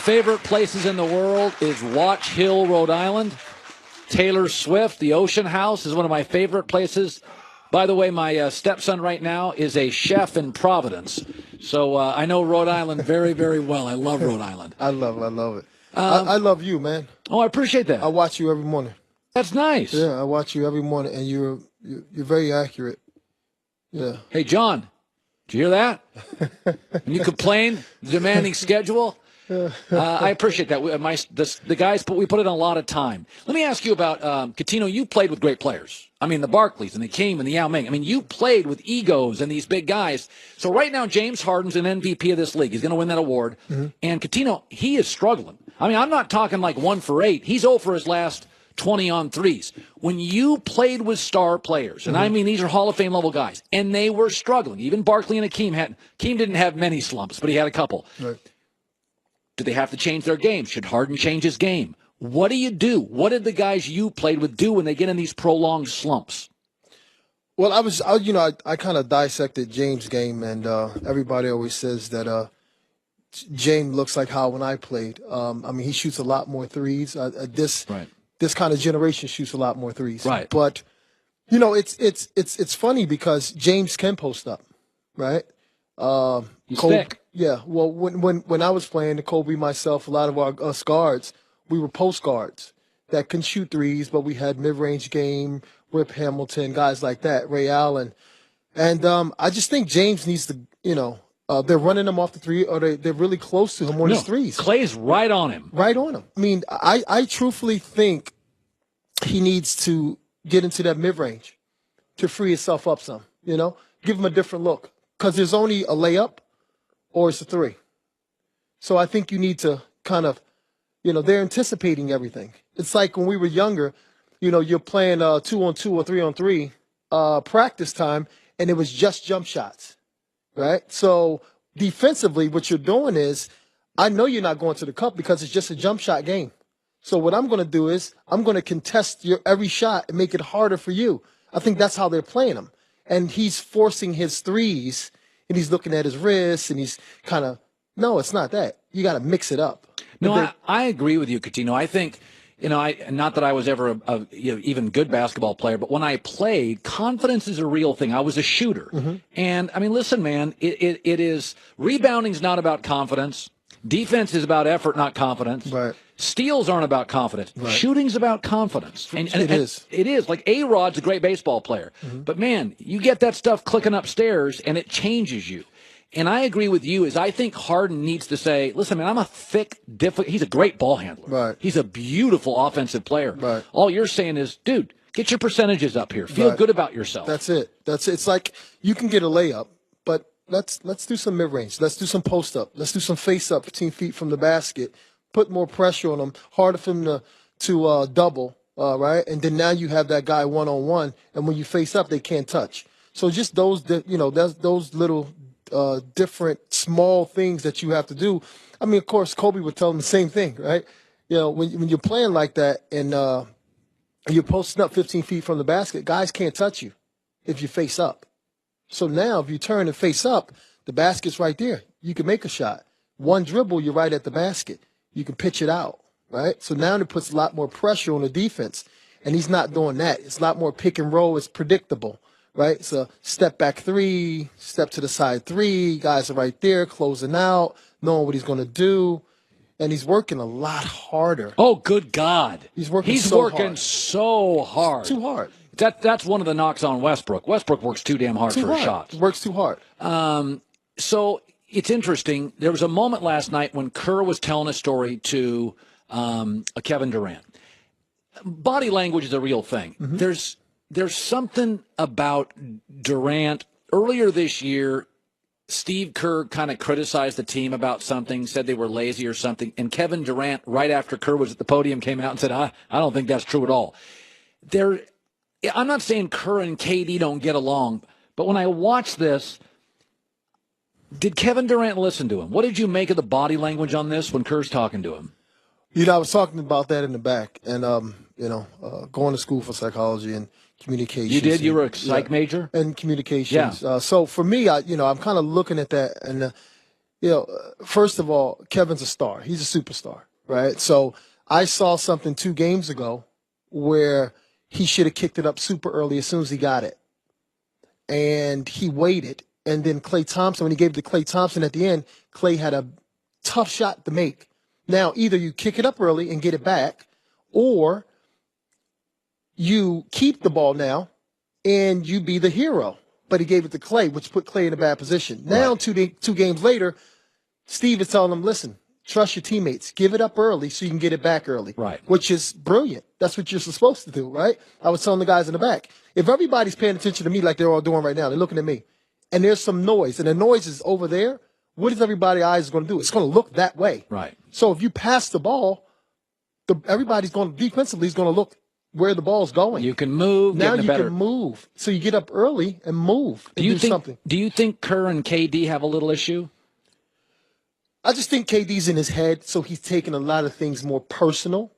favorite places in the world is Watch Hill, Rhode Island. Taylor Swift, the Ocean House, is one of my favorite places. By the way, my stepson right now is a chef in Providence. So I know Rhode Island very, very well. I love Rhode Island. I love it. I love you, man. Oh, I appreciate that. I watch you every morning. That's nice. Yeah, I watch you every morning, and you're very accurate. Yeah. Hey, John, did you hear that? When you complain, demanding schedule. I appreciate that. The guys, we put in a lot of time. Let me ask you about Coutinho. You played with great players. I mean, the Barkleys and the King and the Yao Ming. I mean, you played with egos and these big guys. So right now, James Harden's an MVP of this league. He's going to win that award. Mm-hmm. And Coutinho, he is struggling. I mean, I'm not talking like 1 for 8. He's 0 for his last 20 on threes. When you played with star players, and I mean these are Hall of Fame level guys, and they were struggling. Even Barkley and Akeem didn't have many slumps, but he had a couple. Right. Do they have to change their game? Should Harden change his game? What do you do? What did the guys you played with do when they get in these prolonged slumps? Well, I kind of dissected James' game, and everybody always says that James looks like how when I played. I mean, he shoots a lot more threes. This kind of generation shoots a lot more threes. Right. But it's funny because James can post up, right? He's thick. Yeah. Well, when I was playing, Kobe, myself, a lot of us guards, we were post guards that can shoot threes, but we had mid-range game, Rip Hamilton, guys like that, Ray Allen, and I just think James needs to, they're running him off the three, or they're really close to him on his threes. Clay's right on him. Right on him. I mean, I truthfully think he needs to get into that mid-range to free himself up some, give him a different look. Because there's only a layup or it's a three. So I think you need to kind of, they're anticipating everything. It's like when we were younger, you're playing 2-on-2 or 3-on-3 practice time, and it was just jump shots, right? So defensively, what you're doing is, I know you're not going to the cup because it's just a jump shot game. So what I'm going to do is I'm going to contest your every shot and make it harder for you. I think that's how they're playing him. And he's forcing his threes, and he's looking at his wrists, and he's kind of, no, it's not that. You got to mix it up. No, I agree with you, Coutinho. I think, not that I was ever a even good basketball player, but when I played, confidence is a real thing. I was a shooter. Mm-hmm. And, I mean, listen, man, it is, rebounding's not about confidence. Defense is about effort, not confidence. Right. Steals aren't about confidence. Right. Shooting's about confidence. And it is. It is. Like, A-Rod's a great baseball player. Mm-hmm. But, man, you get that stuff clicking upstairs, and it changes you. And I agree with you, I think Harden needs to say, listen, man, I'm a thick, he's a great ball handler. Right. He's a beautiful offensive player. Right. All you're saying is, dude, get your percentages up here. Feel good about yourself. That's it. It's like you can get a layup, but let's do some mid-range. Let's do some post-up. Let's do some face-up 15 feet from the basket. Put more pressure on them, harder for them to double, right? And then now you have that guy one-on-one, and when you face up, they can't touch. So just those little different small things that you have to do. I mean, of course, Kobe would tell them the same thing, right? When you're playing like that and you're posting up 15 feet from the basket, guys can't touch you if you face up. So now if you turn and face up, the basket's right there. You can make a shot. One dribble, you're right at the basket. You can pitch it out, right? So now it puts a lot more pressure on the defense, and he's not doing that. It's a lot more pick and roll. It's predictable, right? So step back three, step to the side three. Guys are right there closing out, knowing what he's going to do, and he's working a lot harder. Oh, good God. He's working so hard. It's too hard. That's one of the knocks on Westbrook. Westbrook works too damn hard for his shots. Works too hard. So it's interesting. There was a moment last night when Kerr was telling a story to Kevin Durant. Body language is a real thing. Mm-hmm. There's something about Durant. Earlier this year, Steve Kerr kind of criticized the team about something, said they were lazy or something, and Kevin Durant, right after Kerr was at the podium, came out and said, I don't think that's true at all. I'm not saying Kerr and KD don't get along, but when I watch this, did Kevin Durant listen to him? What did you make of the body language on this when Kerr's talking to him? I was talking about that in the back, and going to school for psychology and communications. You did? You were a psych major? And communications. Yeah. So for me, I'm kind of looking at that, and First of all, Kevin's a star. He's a superstar, right? So I saw something 2 games ago where he should have kicked it up super early as soon as he got it. And he waited. And then Klay Thompson, when he gave it to Klay Thompson at the end, Klay had a tough shot to make. Now, either you kick it up early and get it back, or you keep the ball now and you be the hero. But he gave it to Klay, which put Klay in a bad position. Now, Right. two games later, Steve is telling him, listen, trust your teammates. Give it up early so you can get it back early. Right. Which is brilliant. That's what you're supposed to do, right? I was telling the guys in the back, if everybody's paying attention to me like they're all doing right now, they're looking at me, and there's some noise, and the noise is over there, what is everybody's eyes going to do? It's going to look that way. Right. So if you pass the ball, everybody's going to, defensively, is going to look where the ball's going. You can move. Now get in a you better. can move. So you get up early and move and do something. Do you think Kerr and KD have a little issue? I just think KD's in his head, so he's taking a lot of things more personal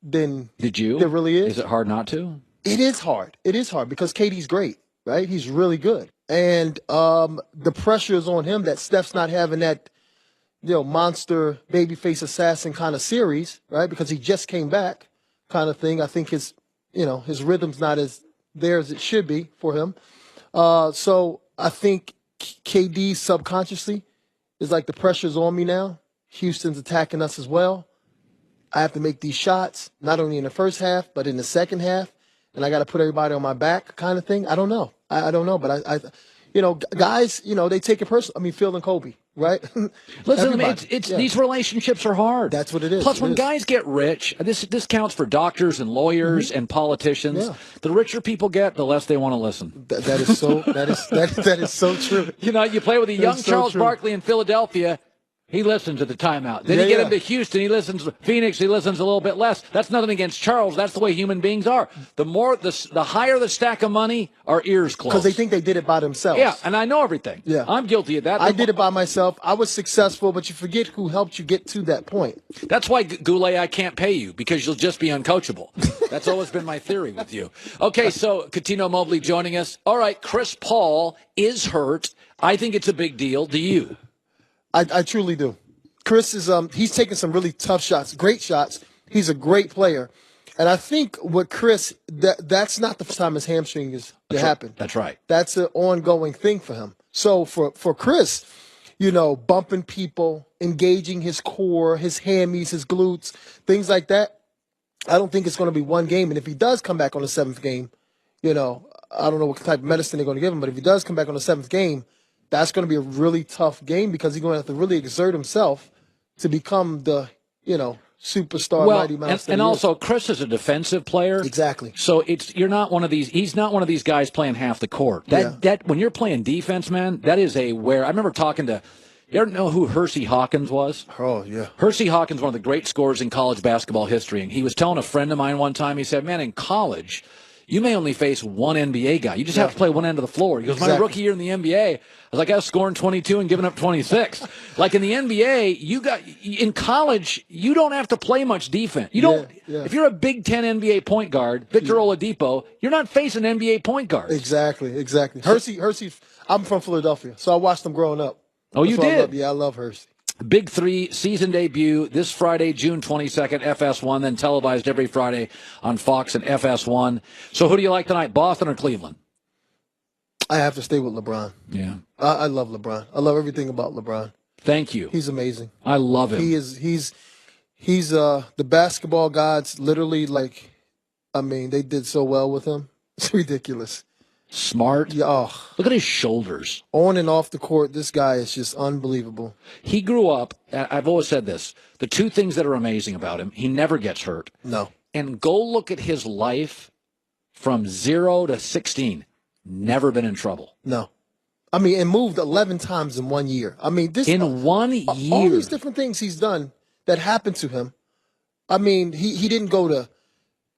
than Did you? there really is. Is it hard not to? It is hard. It is hard because KD's great, right? He's really good. And the pressure is on him that Steph's not having that, monster babyface assassin kind of series, right? Because he just came back kind of thing. I think his rhythm's not as there as it should be for him. So I think KD subconsciously is like, the pressure's on me now. Houston's attacking us as well. I have to make these shots, not only in the first half, but in the second half. And I got to put everybody on my back kind of thing. I don't know. I don't know. But guys, they take it personal. I mean, Phil and Kobe, right? Listen, these relationships are hard. That's what it is. Plus, when guys get rich, this counts for doctors and lawyers and politicians. Yeah. The richer people get, the less they want to listen. That is so. That is so true. You play with a young so Charles true. Barkley in Philadelphia. He listens at the timeout. Then you get him to Houston. He listens. Phoenix. He listens a little bit less. That's nothing against Charles. That's the way human beings are. The higher the stack of money, our ears close. Because they think they did it by themselves. Yeah, and I know everything. Yeah. I'm guilty of that. I did it by myself. I was successful, but you forget who helped you get to that point. That's why, Goulet, I can't pay you, because you'll just be uncoachable. That's always been my theory with you. Okay, so Coutinho Mobley joining us. All right, Chris Paul is hurt. I think it's a big deal. Do you? I truly do. Chris is he's taking some really tough shots, great shots. He's a great player. And I think with Chris, that's not the first time his hamstring is to happen. That's right. That's an ongoing thing for him. So for Chris, bumping people, engaging his core, his hammies, his glutes, things like that, I don't think it's going to be one game. And if he does come back on the 7th game, I don't know what type of medicine they're going to give him, but if he does come back on the 7th game, that's going to be a really tough game because he's going to have to really exert himself to become the, superstar, mighty mouse. And also, Chris is a defensive player. Exactly. So he's not one of these guys playing half the court. That when you're playing defense, man, that is I remember talking to, you ever know who Hersey Hawkins was? Oh, yeah. Hersey Hawkins, one of the great scorers in college basketball history. And he was telling a friend of mine one time, he said, man, in college, you may only face one NBA guy. You just have to play one end of the floor. He goes, my rookie year in the NBA, I was like, I was scoring 22 and giving up 26. Like in the NBA, in college, you don't have to play much defense. You don't. Yeah. If you're a Big Ten NBA point guard, Victor Oladipo, you're not facing NBA point guards. Exactly. Hersey, I'm from Philadelphia, so I watched him growing up. Oh, you did? I love Hersey. Big 3 season debut this Friday, June 22nd, FS1, then televised every Friday on Fox and FS1. So who do you like tonight, Boston or Cleveland? I have to stay with LeBron. Yeah. I love LeBron. I love everything about LeBron. Thank you. He's amazing. I love him. He's the basketball gods, literally, they did so well with him. It's ridiculous. Smart. Yeah, Look at his shoulders. On and off the court, this guy is just unbelievable. He grew up, I've always said this, the 2 things that are amazing about him, he never gets hurt. No. And go look at his life from 0 to 16. Never been in trouble. No. And moved 11 times in 1 year. In 1 year. All these different things he's done that happened to him. He didn't go to,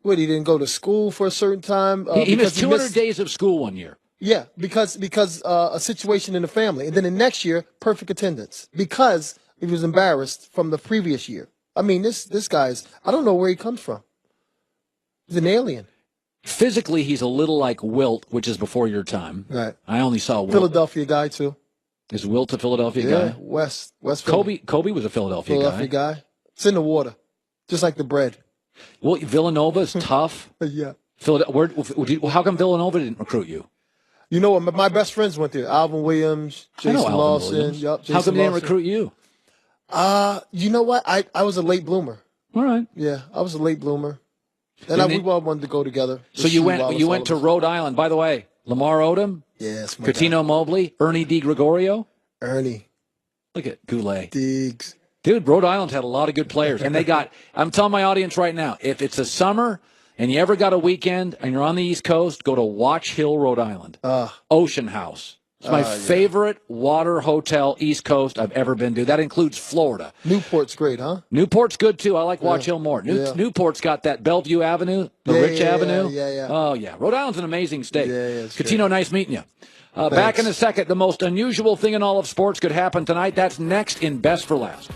he didn't go to school for a certain time. He missed 200 days of school 1 year. Yeah, because a situation in the family. And then the next year, perfect attendance. Because he was embarrassed from the previous year. This guy's, I don't know where he comes from. He's an alien. Physically, he's a little like Wilt, which is before your time. Right. I only saw Wilt. Philadelphia guy, too. Is Wilt a Philadelphia Yeah, guy? West Kobe was a Philadelphia guy. It's in the water, just like the bread. Well, Villanova is tough. Yeah. How come Villanova didn't recruit you? You know what? My best friends went there. Alvin Williams, Jason Lawson. Williams. Yep, Jason How come they didn't Lawson. recruit you? You know what? I was a late bloomer. All right. Yeah, I was a late bloomer. And we all wanted to go together. So you went to Rhode Island. By the way, Lamar Odom, yes, Coutinho Mobley, Ernie DiGregorio. Ernie. Look at Goulet. Diggs. Dude, Rhode Island's had a lot of good players. And I'm telling my audience right now, if it's a summer and you ever got a weekend and you're on the East Coast, go to Watch Hill, Rhode Island. Ocean House. It's my favorite water hotel East Coast I've ever been to. That includes Florida. Newport's great, huh? Newport's good, too. I like Watch Hill more. Newport's got that Bellevue Avenue, Rich Avenue. Yeah. Oh, yeah. Rhode Island's an amazing state. Yeah, Coutinho, nice meeting you. Back in a second. The most unusual thing in all of sports could happen tonight. That's next in Best for Last.